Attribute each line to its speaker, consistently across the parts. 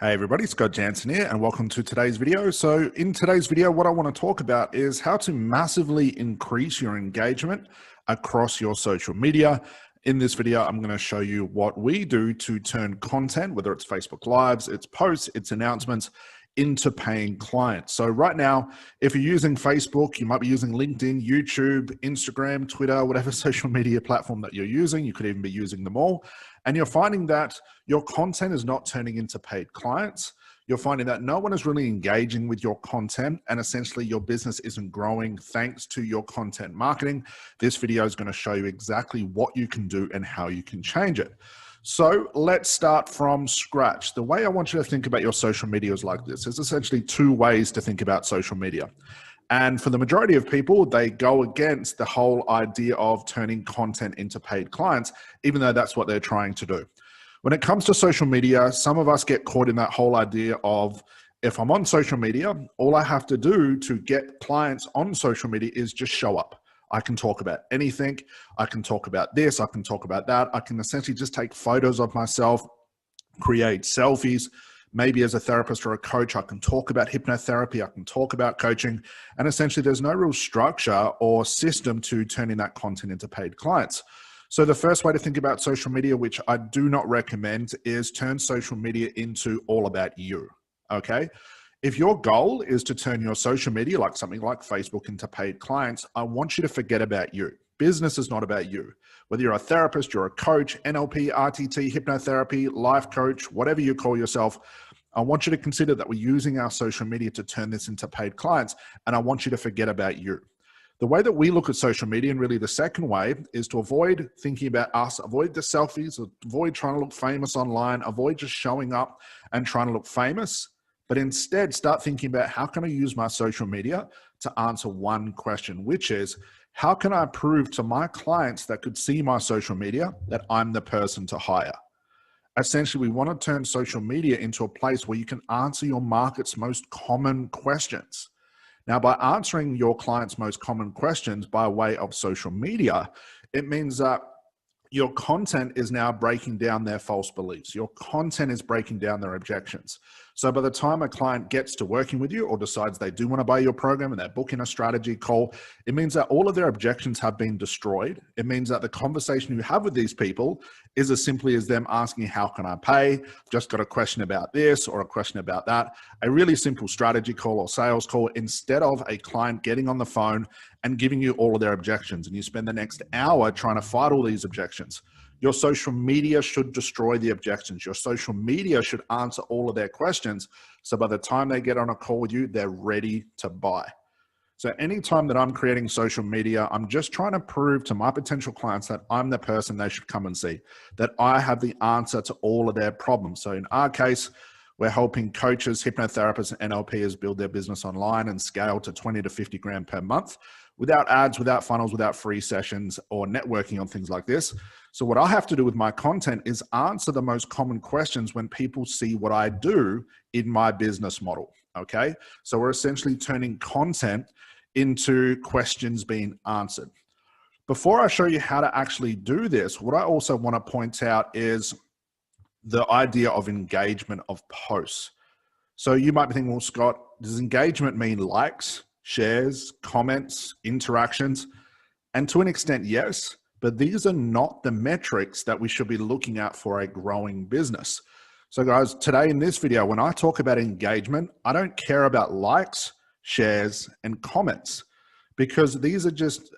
Speaker 1: Hey everybody, Scott Jansen here and welcome to today's video. So in today's video, what I want to talk about is how to massively increase your engagement across your social media. In this video, I'm going to show you what we do to turn content, whether it's Facebook Lives, it's posts, it's announcements, into paying clients. So right now, if you're using Facebook, you might be using LinkedIn, YouTube, Instagram, Twitter, whatever social media platform that you're using. You could even be using them all. And you're finding that your content is not turning into paid clients. You're finding that no one is really engaging with your content and essentially your business isn't growing thanks to your content marketing. This video is going to show you exactly what you can do and how you can change it. So let's start from scratch. The way I want you to think about your social media is like this. There's essentially two ways to think about social media. And for the majority of people, they go against the whole idea of turning content into paid clients, even though that's what they're trying to do. When it comes to social media, some of us get caught in that whole idea of, if I'm on social media, all I have to do to get clients on social media is just show up. I can talk about anything. I can talk about this. I can talk about that. I can essentially just take photos of myself, create selfies. Maybe as a therapist or a coach, I can talk about hypnotherapy. I can talk about coaching. And essentially, there's no real structure or system to turning that content into paid clients. So the first way to think about social media, which I do not recommend, is turn social media into all about you, okay? If your goal is to turn your social media, like something like Facebook, into paid clients, I want you to forget about you. Business is not about you. Whether you're a therapist, you're a coach, NLP, RTT, hypnotherapy, life coach, whatever you call yourself, I want you to consider that we're using our social media to turn this into paid clients, and I want you to forget about you. The way that we look at social media, and really the second way, is to avoid thinking about us, avoid the selfies, avoid trying to look famous online, avoid just showing up and trying to look famous, but instead start thinking about how can I use my social media to answer one question, which is, how can I prove to my clients that could see my social media that I'm the person to hire? Essentially, we want to turn social media into a place where you can answer your market's most common questions. Now, by answering your clients' most common questions by way of social media, it means that your content is now breaking down their false beliefs. Your content is breaking down their objections. So by the time a client gets to working with you or decides they do want to buy your program and they're booking a strategy call, it means that all of their objections have been destroyed. It means that the conversation you have with these people is as simply as them asking, how can I pay? Just got a question about this or a question about that. A really simple strategy call or sales call, instead of a client getting on the phone and giving you all of their objections. And you spend the next hour trying to fight all these objections. Your social media should destroy the objections. Your social media should answer all of their questions. So by the time they get on a call with you, they're ready to buy. So anytime that I'm creating social media, I'm just trying to prove to my potential clients that I'm the person they should come and see, that I have the answer to all of their problems. So in our case, we're helping coaches, hypnotherapists, and NLPs build their business online and scale to 20 to 50 grand per month without ads, without funnels, without free sessions or networking on things like this. So what I have to do with my content is answer the most common questions when people see what I do in my business model, okay? So we're essentially turning content into questions being answered. Before I show you how to actually do this, what I also want to point out is the idea of engagement of posts. So you might be thinking, well, Scott, does engagement mean likes, shares, comments, interactions? And to an extent, yes, but these are not the metrics that we should be looking at for a growing business. So guys, today in this video, when I talk about engagement, I don't care about likes, shares, and comments, because these are just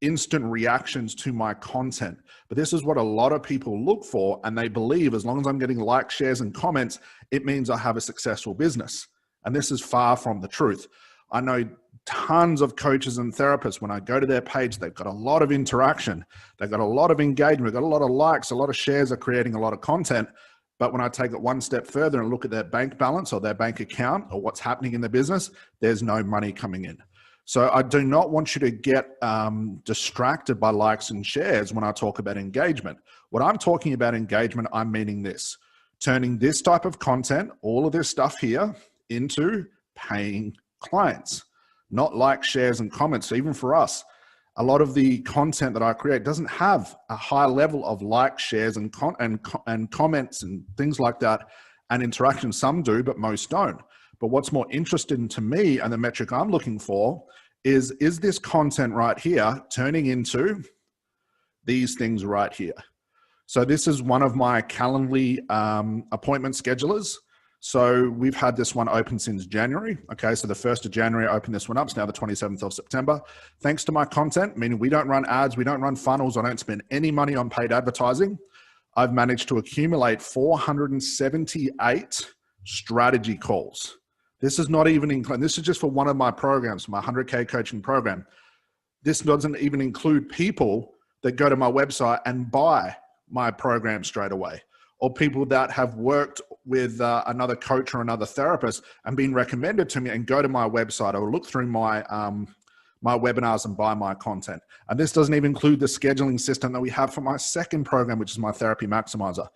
Speaker 1: instant reactions to my content. But this is what a lot of people look for, and they believe as long as I'm getting likes, shares, and comments, it means I have a successful business. And this is far from the truth. I know tons of coaches and therapists, when I go to their page, they've got a lot of interaction, they've got a lot of engagement, they've got a lot of likes, a lot of shares, are creating a lot of content. But when I take it one step further and look at their bank balance or their bank account or what's happening in the business, there's no money coming in. So I do not want you to get distracted by likes and shares when I talk about engagement. When I'm talking about engagement, I'm meaning this: turning this type of content, all of this stuff here, into paying clients, not likes, shares, and comments. So even for us, a lot of the content that I create doesn't have a high level of likes, shares, and comments and things like that. and interaction. Some do, but most don't. But what's more interesting to me, and the metric I'm looking for, is this content right here turning into these things right here? So this is one of my Calendly appointment schedulers. So we've had this one open since January. Okay, so the 1st of January, I opened this one up. It's now the 27th of September. Thanks to my content, meaning we don't run ads, we don't run funnels, I don't spend any money on paid advertising. I've managed to accumulate 478 strategy calls. This is not even including, this is just for one of my programs, my 100K coaching program. This doesn't even include people that go to my website and buy my program straight away, or people that have worked with another coach or another therapist and been recommended to me and go to my website or look through my my webinars and buy my content. And this doesn't even include the scheduling system that we have for my second program, which is my Therapy Maximizer.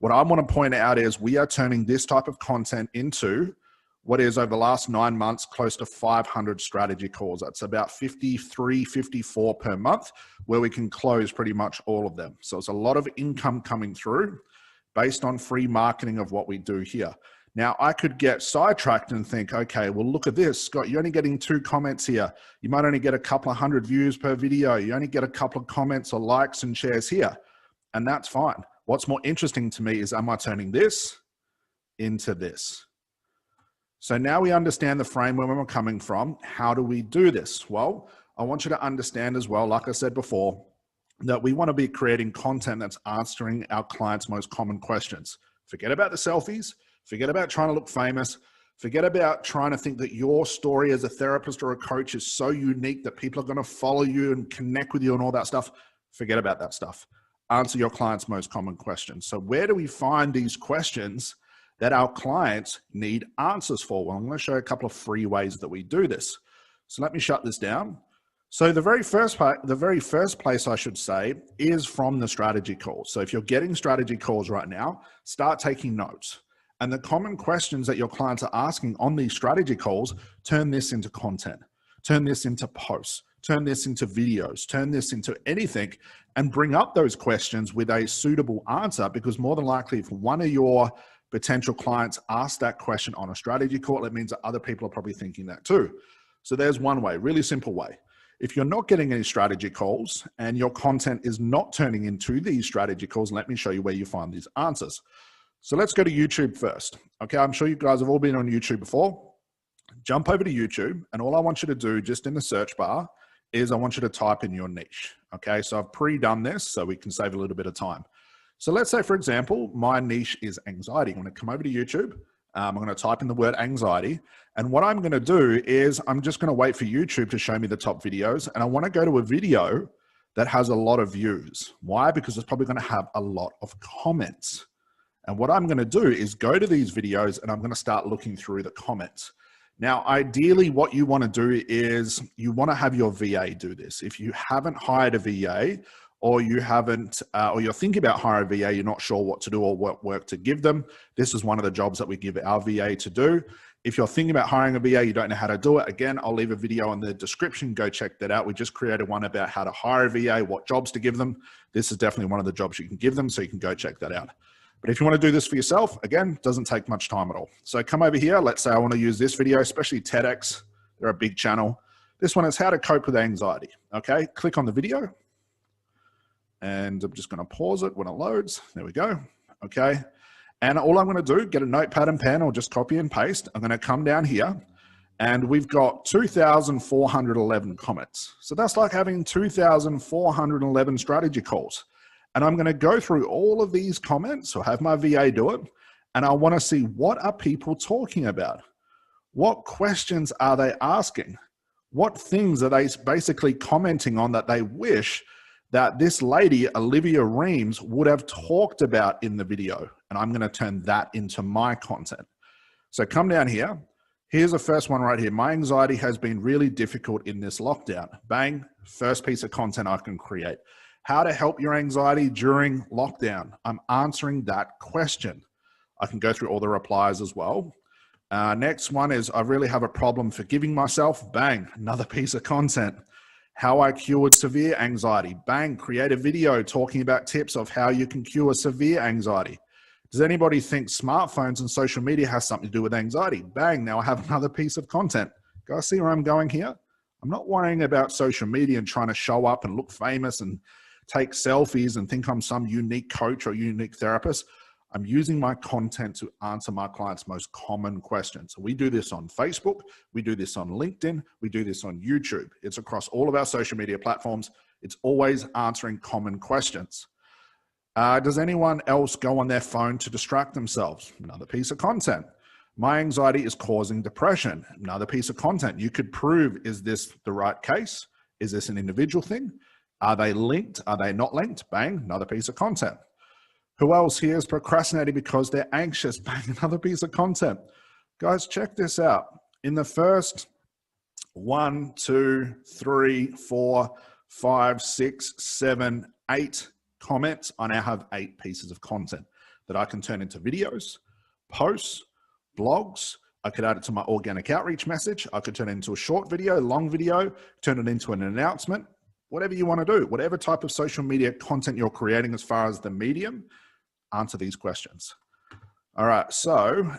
Speaker 1: What I want to point out is we are turning this type of content into what is, over the last 9 months, close to 500 strategy calls. That's about 53, 54 per month, where we can close pretty much all of them. So it's a lot of income coming through based on free marketing of what we do here. Now, I could get sidetracked and think, okay, well, look at this, Scott, you're only getting 2 comments here. You might only get a couple of 100 views per video. You only get a couple of comments or likes and shares here. And that's fine. What's more interesting to me is, am I turning this into this? So now we understand the framework where we're coming from. How do we do this? Well, I want you to understand as well, like I said before, that we want to be creating content that's answering our clients' most common questions. Forget about the selfies. Forget about trying to look famous. Forget about trying to think that your story as a therapist or a coach is so unique that people are going to follow you and connect with you and all that stuff. Forget about that stuff. Answer your clients' most common questions. So where do we find these questions that our clients need answers for? Well, I'm going to show you a couple of free ways that we do this. So let me shut this down. So the very first place I should say is from the strategy calls. So if you're getting strategy calls right now, start taking notes. And the common questions that your clients are asking on these strategy calls, turn this into content, turn this into posts, turn this into videos, turn this into anything, and bring up those questions with a suitable answer, because more than likely if one of your potential clients ask that question on a strategy call, it means that other people are probably thinking that too. So there's one way, really simple way. If you're not getting any strategy calls and your content is not turning into these strategy calls, let me show you where you find these answers. So let's go to YouTube first. Okay, I'm sure you guys have all been on YouTube before. Jump over to YouTube, and all I want you to do just in the search bar is I want you to type in your niche. Okay, so I've pre-done this so we can save a little bit of time. So let's say, for example, my niche is anxiety. I'm going to come over to YouTube. I'm going to type in the word anxiety. And what I'm going to do is I'm just going to wait for YouTube to show me the top videos. And I want to go to a video that has a lot of views. Why? Because it's probably going to have a lot of comments. And what I'm going to do is go to these videos and I'm going to start looking through the comments. Now, ideally, what you want to do is you want to have your VA do this. If you haven't hired a VA, or you haven't, or you're thinking about hiring a VA, you're not sure what to do or what work to give them, this is one of the jobs that we give our VA to do. If you're thinking about hiring a VA, you don't know how to do it, again, I'll leave a video in the description. Go check that out. We just created one about how to hire a VA, what jobs to give them. This is definitely one of the jobs you can give them, so you can go check that out. But if you want to do this for yourself, again, doesn't take much time at all. So come over here. Let's say I want to use this video, especially TEDx. They're a big channel. This one is how to cope with anxiety. Okay, click on the video. And I'm just going to pause it when it loads. There we go. Okay. And all I'm going to do, get a notepad and pen or just copy and paste. I'm going to come down here and we've got 2,411 comments. So that's like having 2,411 strategy calls. And I'm going to go through all of these comments, or have my VA do it. And I want to see, what are people talking about? What questions are they asking? What things are they basically commenting on that they wish that this lady, Olivia Reams, would have talked about in the video? And I'm going to turn that into my content. So come down here. Here's the first one right here. My anxiety has been really difficult in this lockdown. Bang, first piece of content I can create. How to help your anxiety during lockdown. I'm answering that question. I can go through all the replies as well. Next one is, I really have a problem forgiving myself. Bang, another piece of content. How I cured severe anxiety. Bang, create a video talking about tips of how you can cure severe anxiety. Does anybody think smartphones and social media has something to do with anxiety? Bang, now I have another piece of content. Guys, see where I'm going here? I'm not worrying about social media and trying to show up and look famous and take selfies and think I'm some unique coach or unique therapist. I'm using my content to answer my clients' most common questions. So we do this on Facebook, we do this on LinkedIn, we do this on YouTube. It's across all of our social media platforms. It's always answering common questions. Does anyone else go on their phone to distract themselves? Another piece of content. My anxiety is causing depression. Another piece of content. You could prove, is this the right case? Is this an individual thing? Are they linked? Are they not linked? Bang, another piece of content. Who else here is procrastinating because they're anxious? Bang, another piece of content. Guys, check this out. In the first 1, 2, 3, 4, 5, 6, 7, 8 comments, I now have 8 pieces of content that I can turn into videos, posts, blogs. I could add it to my organic outreach message. I could turn it into a short video, long video, turn it into an announcement, whatever you want to do, whatever type of social media content you're creating as far as the medium, answer these questions. All right, so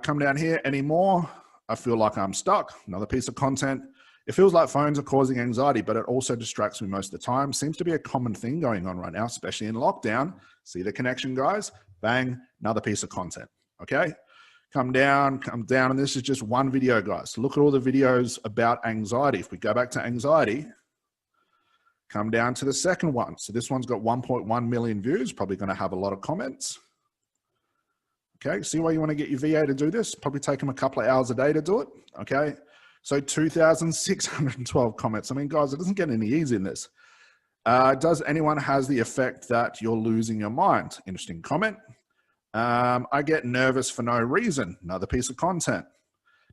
Speaker 1: come down here. Any more? I feel like I'm stuck. Another piece of content. It feels like phones are causing anxiety, but it also distracts me most of the time. Seems to be a common thing going on right now, especially in lockdown. See the connection, guys? Bang, another piece of content, okay? Come down, and this is just one video, guys. Look at all the videos about anxiety. If we go back to anxiety, come down to the second one. So this one's got 1.1 million views, probably gonna have a lot of comments. Okay, see why you wanna get your VA to do this? Probably take them a couple of hours a day to do it, okay? So 2,612 comments. I mean, guys, it doesn't get any easier than this. Does anyone has the effect that you're losing your mind? Interesting comment. I get nervous for no reason. Another piece of content.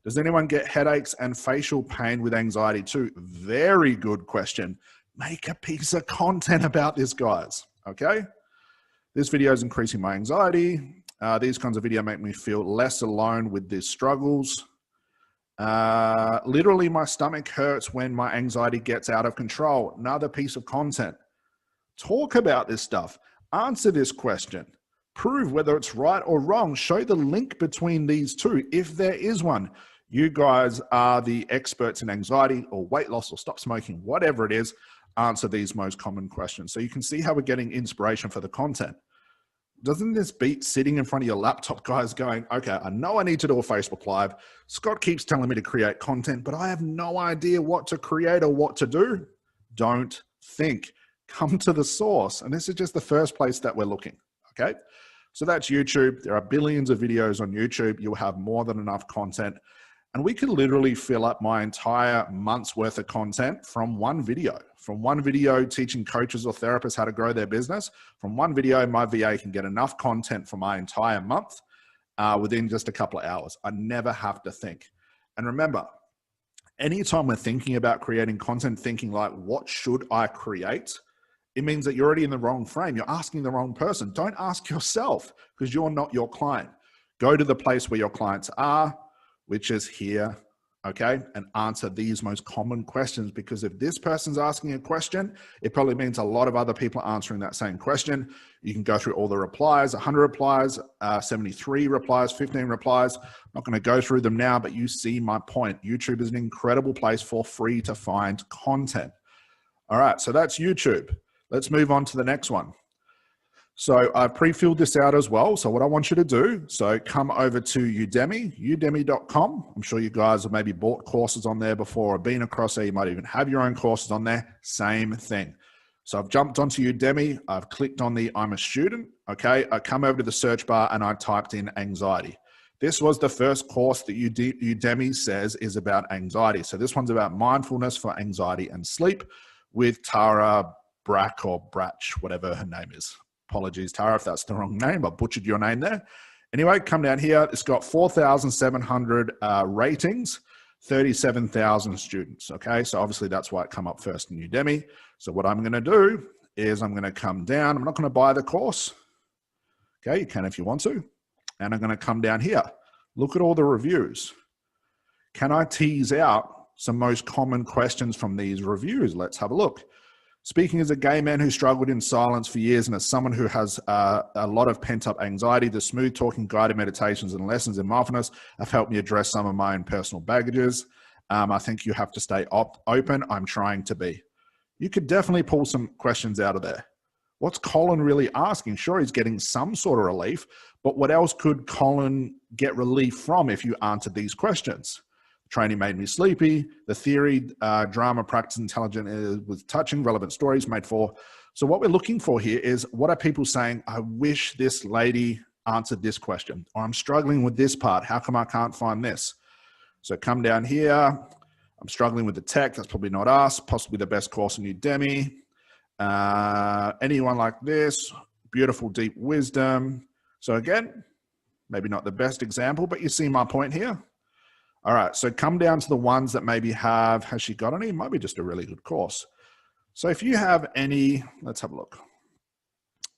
Speaker 1: Does anyone get headaches and facial pain with anxiety too? Very good question. Make a piece of content about this, guys. Okay. This video is increasing my anxiety. These kinds of video make me feel less alone with these struggles. Literally my stomach hurts when my anxiety gets out of control. Another piece of content. Talk about this stuff. Answer this question. Prove whether it's right or wrong. Show the link between these two, if there is one. You guys are the experts in anxiety or weight loss or stop smoking, whatever it is. Answer these most common questions. So you can see how we're getting inspiration for the content. Doesn't this beat sitting in front of your laptop, guys, going, okay, I know I need to do a Facebook Live. Scott keeps telling me to create content, but I have no idea what to create or what to do. Don't think. Come to the source. And this is just the first place that we're looking, okay? So that's YouTube. There are billions of videos on YouTube. You'll have more than enough content. And we could literally fill up my entire month's worth of content from one video. From one video teaching coaches or therapists how to grow their business. From one video, my VA can get enough content for my entire month within just a couple of hours. I never have to think. And remember, anytime we're thinking about creating content, thinking like, what should I create? It means that you're already in the wrong frame. You're asking the wrong person. Don't ask yourself because you're not your client. Go to the place where your clients are, which is here, okay? And answer these most common questions, because if this person's asking a question, it probably means a lot of other people are answering that same question. You can go through all the replies, 100 replies, 73 replies, 15 replies. I'm not gonna go through them now, but you see my point. YouTube is an incredible place for free to find content. All right, so that's YouTube. Let's move on to the next one. So I've pre-filled this out as well. So what I want you to do, so come over to Udemy, udemy.com. I'm sure you guys have maybe bought courses on there before or been across there. You might even have your own courses on there. Same thing. So I've jumped onto Udemy. I've clicked on the I'm a student. Okay. I come over to the search bar and I typed in anxiety. This was the first course that Udemy says is about anxiety. So this one's about mindfulness for anxiety and sleep with Tara Brack or Bratch, whatever her name is. Apologies, Tara, if that's the wrong name. I butchered your name there. Anyway, come down here. It's got 4,700 ratings, 37,000 students. Okay, so obviously that's why it come up first in Udemy. So what I'm going to do is I'm going to come down. I'm not going to buy the course. Okay, you can if you want to. And I'm going to come down here. Look at all the reviews. Can I tease out some most common questions from these reviews? Let's have a look. Speaking as a gay man who struggled in silence for years and as someone who has a lot of pent-up anxiety, the smooth talking guided meditations and lessons in mindfulness have helped me address some of my own personal baggages. I think you have to stay open. I'm trying to be. You could definitely pull some questions out of there. What's Colin really asking? Sure, he's getting some sort of relief, but what else could Colin get relief from if you answered these questions? Training made me sleepy. The theory, drama, practice, intelligent with touching, relevant stories made for. So what we're looking for here is, what are people saying? I wish this lady answered this question, or I'm struggling with this part. How come I can't find this? So come down here. I'm struggling with the tech. That's probably not us. Possibly the best course in Udemy. Anyone like this? Beautiful, deep wisdom. So again, maybe not the best example, but you see my point here. All right, so come down to the ones that maybe have, has she got any? It might be just a really good course. So if you have any, let's have a look.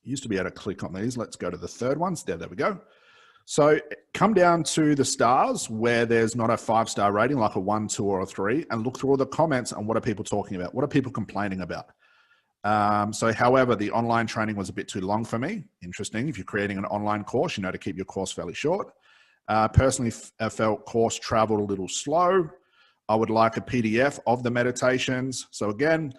Speaker 1: You used to be able to click on these. Let's go to the third ones. There we go. So come down to the stars where there's not a 5-star rating, like a 1, 2, or a 3, and look through all the comments and what are people talking about? What are people complaining about? However, the online training was a bit too long for me. Interesting. If you're creating an online course, you know to keep your course fairly short. Personally, felt course traveled a little slow. I would like a PDF of the meditations. So again,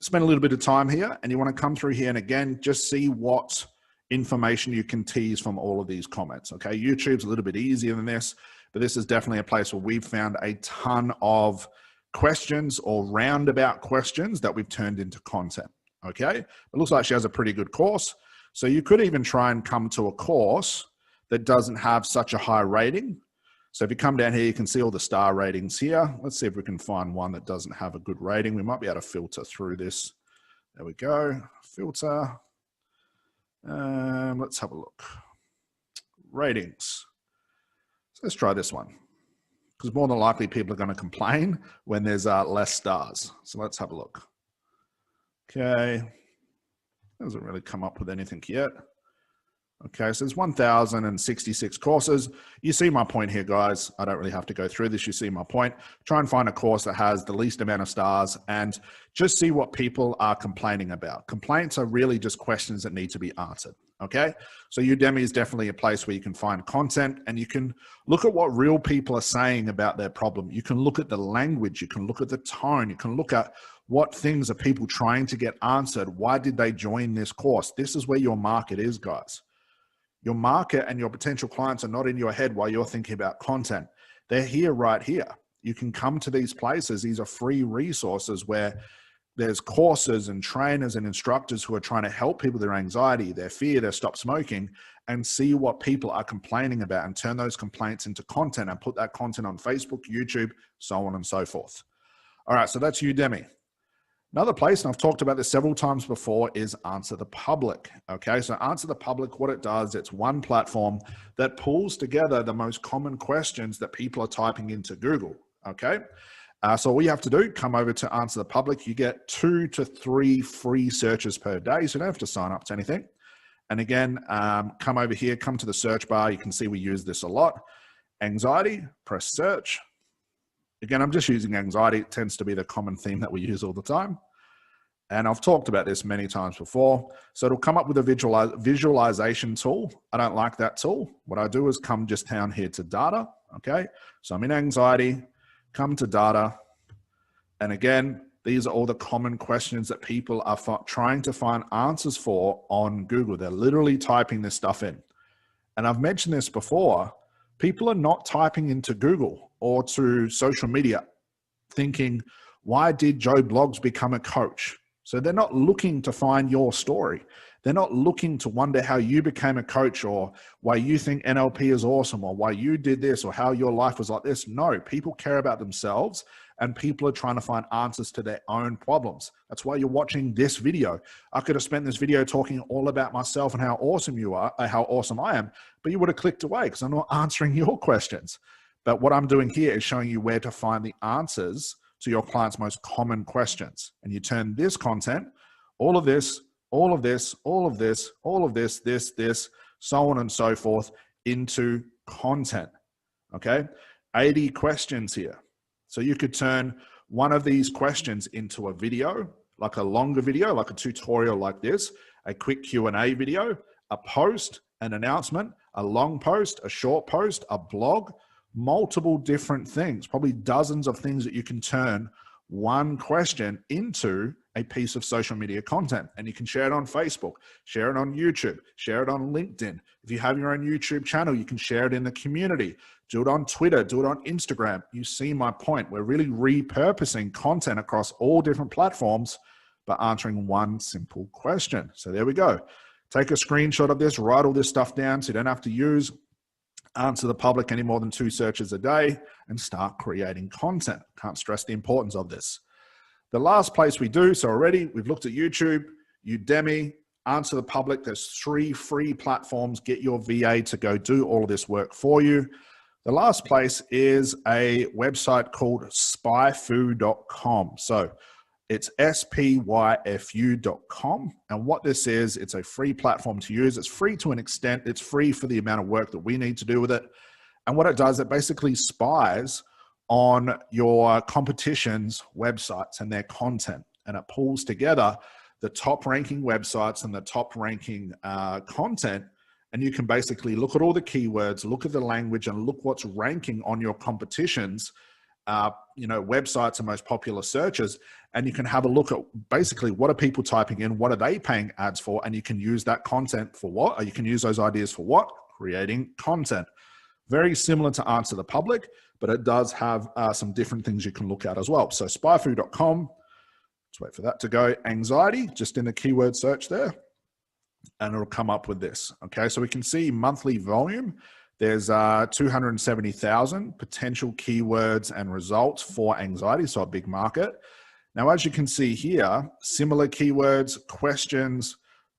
Speaker 1: spend a little bit of time here, and you want to come through here and again, just see what information you can tease from all of these comments. Okay, YouTube's a little bit easier than this, but this is definitely a place where we've found a ton of questions or roundabout questions that we've turned into content. Okay, it looks like she has a pretty good course. So you could even try and come to a course that doesn't have such a high rating. So if you come down here, you can see all the star ratings here. Let's see if we can find one that doesn't have a good rating. We might be able to filter through this. There we go, filter. Let's have a look. Ratings. So let's try this one, because more than likely people are going to complain when there's less stars. So let's have a look. Okay, doesn't really come up with anything yet. Okay, so there's 1,066 courses. You see my point here, guys. I don't really have to go through this. You see my point. Try and find a course that has the least amount of stars and just see what people are complaining about. Complaints are really just questions that need to be answered. Okay, so Udemy is definitely a place where you can find content and you can look at what real people are saying about their problem. You can look at the language, you can look at the tone, you can look at what things are people trying to get answered. Why did they join this course? This is where your market is, guys. Your market and your potential clients are not in your head while you're thinking about content. They're here, right here. You can come to these places. These are free resources where there's courses and trainers and instructors who are trying to help people with their anxiety, their fear, their stop smoking, and see what people are complaining about and turn those complaints into content and put that content on Facebook, YouTube, so on and so forth. All right, so that's Udemy. Another place, and I've talked about this several times before, is Answer the Public. Okay, so Answer the Public, what it does, it's one platform that pulls together the most common questions that people are typing into Google. Okay, so all you have to do, come over to Answer the Public. You get 2 to 3 free searches per day, so you don't have to sign up to anything. And again, come over here, come to the search bar. You can see we use this a lot. Anxiety, press search. Again, I'm just using anxiety. It tends to be the common theme that we use all the time. And I've talked about this many times before. So it'll come up with a visualization tool. I don't like that tool. What I do is come just down here to data. Okay, so I'm in anxiety, come to data. And again, these are all the common questions that people are trying to find answers for on Google. They're literally typing this stuff in. And I've mentioned this before. People are not typing into Google or to social media thinking, why did Joe Bloggs become a coach? So they're not looking to find your story. They're not looking to wonder how you became a coach or why you think NLP is awesome or why you did this or how your life was like this. No, people care about themselves and people are trying to find answers to their own problems. That's why you're watching this video. I could have spent this video talking all about myself and how awesome you are, how awesome I am, but you would have clicked away because I'm not answering your questions. But what I'm doing here is showing you where to find the answers to your client's most common questions. And you turn this content, all of this, all of this, all of this, all of this, this, so on and so forth into content, okay? 80 questions here. So you could turn one of these questions into a video, like a longer video, like a tutorial like this, a quick Q&A video, a post, an announcement, a long post, a short post, a blog, multiple different things, probably dozens of things that you can turn one question into a piece of social media content. And you can share it on Facebook, share it on YouTube, share it on LinkedIn. If you have your own YouTube channel, you can share it in the community, do it on Twitter, do it on Instagram. You see my point. We're really repurposing content across all different platforms by answering one simple question. So there we go. Take a screenshot of this, write all this stuff down so you don't have to answer the public any more than 2 searches a day, and start creating content. Can't stress the importance of this. The last place we do, so already we've looked at YouTube, Udemy, answer the public. There's 3 free platforms. Get your VA to go do all of this work for you. The last place is a website called spyfu.com. So it's spyfu.com. And what this is, it's a free platform to use. It's free to an extent. It's free for the amount of work that we need to do with it. And what it does, it basically spies on your competition's websites and their content. And it pulls together the top ranking websites and the top ranking content. And you can basically look at all the keywords, look at the language, and look what's ranking on your competition's websites and most popular searches. And you can have a look at basically what are people typing in, what are they paying ads for, and you can use that content for what, or you can use those ideas for what? Creating content. Very similar to Answer the Public, but it does have some different things you can look at as well. So spyfu.com, let's wait for that to go. Anxiety, just in the keyword search there, and it'll come up with this. Okay, so we can see monthly volume. There's 270,000 potential keywords and results for anxiety, so a big market. Now, as you can see here, similar keywords, questions,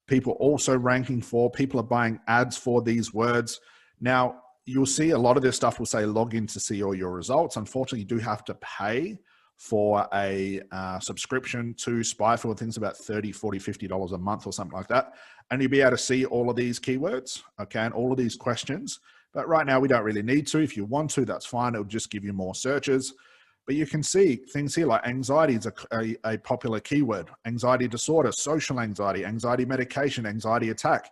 Speaker 1: people also ranking for, people are buying ads for these words. Now, you'll see a lot of this stuff will say log in to see all your results. Unfortunately, you do have to pay for a subscription to SpyFu. I think it's about $30, $40, $50 a month or something like that. And you'll be able to see all of these keywords, okay, and all of these questions. But right now we don't really need to. If you want to, that's fine. It'll just give you more searches. But you can see things here like anxiety is a popular keyword. Anxiety disorder, social anxiety, anxiety medication, anxiety attack.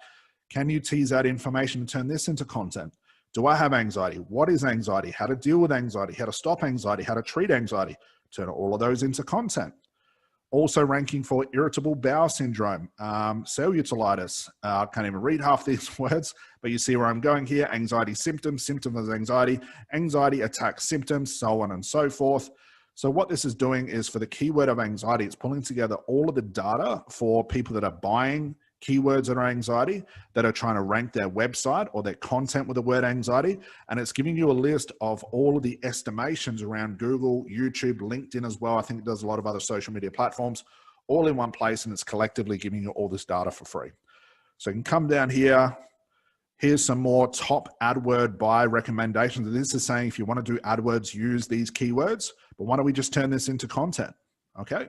Speaker 1: Can you tease out information and turn this into content? Do I have anxiety? What is anxiety? How to deal with anxiety? How to stop anxiety? How to treat anxiety? Turn all of those into content. Also ranking for irritable bowel syndrome, cellulitis. I can't even read half these words, but you see where I'm going here. Anxiety symptoms, symptoms of anxiety, anxiety attack symptoms, so on and so forth. So what this is doing is for the keyword of anxiety, it's pulling together all of the data for people that are buying keywords that are anxiety, that are trying to rank their website or their content with the word anxiety. And it's giving you a list of all of the estimations around Google, YouTube, LinkedIn as well. I think it does a lot of other social media platforms all in one place, and it's collectively giving you all this data for free. So you can come down here. Here's some more top AdWord buy recommendations. This is saying if you want to do AdWords, use these keywords, but why don't we just turn this into content? Okay.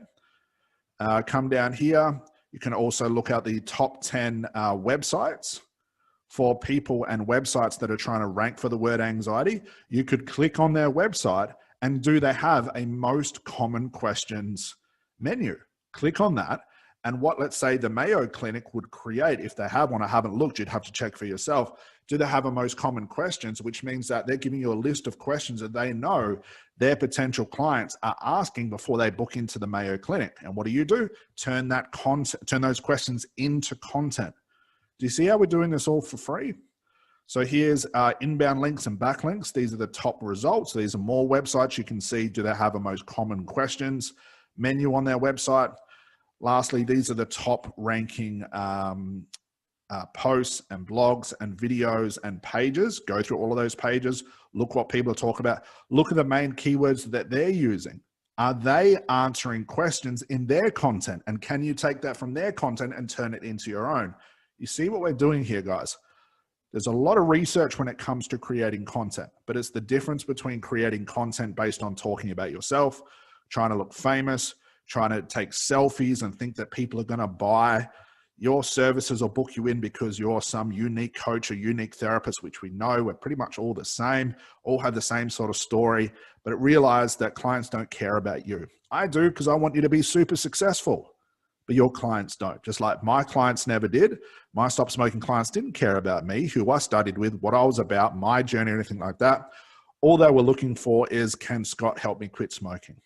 Speaker 1: Come down here. You can also look at the top 10 websites for people and websites that are trying to rank for the word anxiety. You could click on their website and do they have a most common questions menu? Click on that. And what, let's say, the Mayo Clinic would create, if they have one, I haven't looked, you'd have to check for yourself. Do they have a most common questions, which means that they're giving you a list of questions that they know their potential clients are asking before they book into the Mayo Clinic. And what do? Turn that content, turn those questions into content. Do you see how we're doing this all for free? So here's inbound links and backlinks. These are the top results. These are more websites. You can see, do they have a most common questions menu on their website? Lastly, these are the top ranking posts and blogs and videos and pages. Go through all of those pages. Look what people are talking about. Look at the main keywords that they're using. Are they answering questions in their content? And can you take that from their content and turn it into your own? You see what we're doing here, guys? There's a lot of research when it comes to creating content, but it's the difference between creating content based on talking about yourself, trying to look famous, trying to take selfies and think that people are going to buy your services or book you in because you're some unique coach or unique therapist, which we know we're pretty much all the same, all have the same sort of story, but realize that clients don't care about you. I do, because I want you to be super successful. but your clients don't. Just like my clients never did. My stop smoking clients didn't care about me, who I studied with, what I was about, my journey, anything like that. All they were looking for is, can Scott help me quit smoking?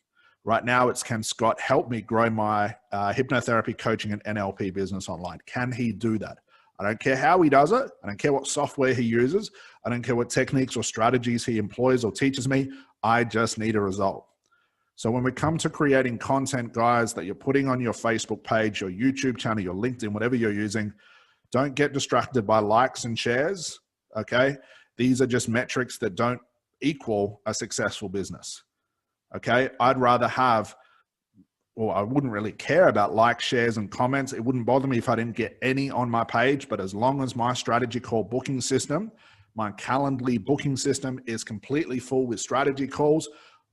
Speaker 1: Right now, it's, can Scott help me grow my hypnotherapy, coaching, and NLP business online? Can he do that? I don't care how he does it. I don't care what software he uses. I don't care what techniques or strategies he employs or teaches me. I just need a result. So when we come to creating content, guys, that you're putting on your Facebook page, your YouTube channel, your LinkedIn, whatever you're using, don't get distracted by likes and shares, okay? These are just metrics that don't equal a successful business, okay? I'd rather have, or I wouldn't really care about likes, shares, and comments. It wouldn't bother me if I didn't get any on my page, but as long as my strategy call booking system, my Calendly booking system is completely full with strategy calls,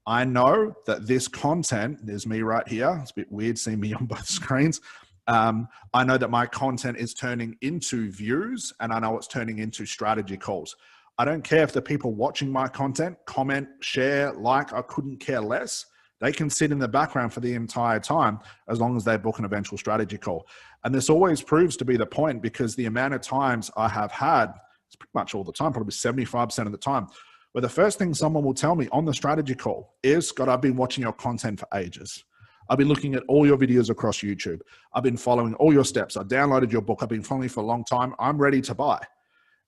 Speaker 1: I know that this content, there's me right here. It's a bit weird seeing me on both screens. I know that my content is turning into views, and I know it's turning into strategy calls. I don't care if the people watching my content comment, share, like, I couldn't care less. They can sit in the background for the entire time as long as they book an eventual strategy call. And this always proves to be the point, because the amount of times I have had, it's pretty much all the time, probably 75% of the time, where the first thing someone will tell me on the strategy call is, Scott, I've been watching your content for ages. I've been looking at all your videos across YouTube. I've been following all your steps. I downloaded your book. I've been following you for a long time. I'm ready to buy.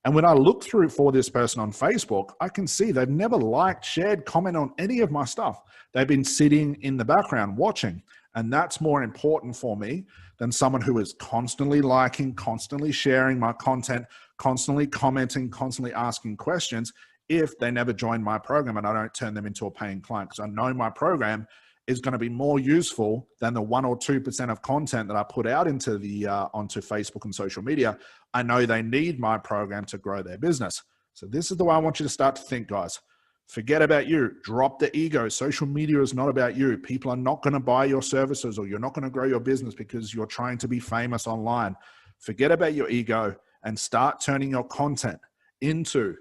Speaker 1: And when I look through for this person on Facebook, I can see they've never liked, shared, comment on any of my stuff. They've been sitting in the background watching. And that's more important for me than someone who is constantly liking, constantly sharing my content, constantly commenting, constantly asking questions, if they never join my program and I don't turn them into a paying client, because I know my program is going to be more useful than the 1 or 2% of content that I put out into the onto Facebook and social media. I know they need my program to grow their business. So this is the way I want you to start to think, guys. Forget about you. Drop the ego. Social media is not about you. People are not going to buy your services, or you're not going to grow your business because you're trying to be famous online. Forget about your ego and start turning your content into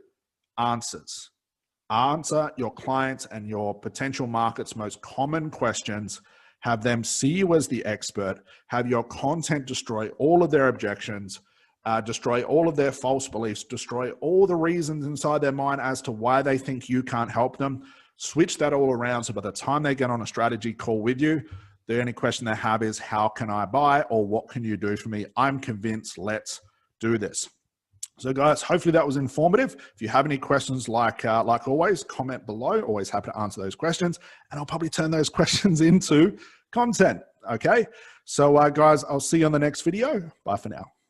Speaker 1: answers. Answer your clients and your potential markets' most common questions. Have them see you as the expert. Have your content destroy all of their objections, destroy all of their false beliefs, destroy all the reasons inside their mind as to why they think you can't help them. Switch that all around, so by the time they get on a strategy call with you, the only question they have is, how can I buy, or what can you do for me? I'm convinced. Let's do this. So guys, hopefully that was informative. If you have any questions, like always, comment below. Always happy to answer those questions, and I'll probably turn those questions into content. Okay. So guys, I'll see you on the next video. Bye for now.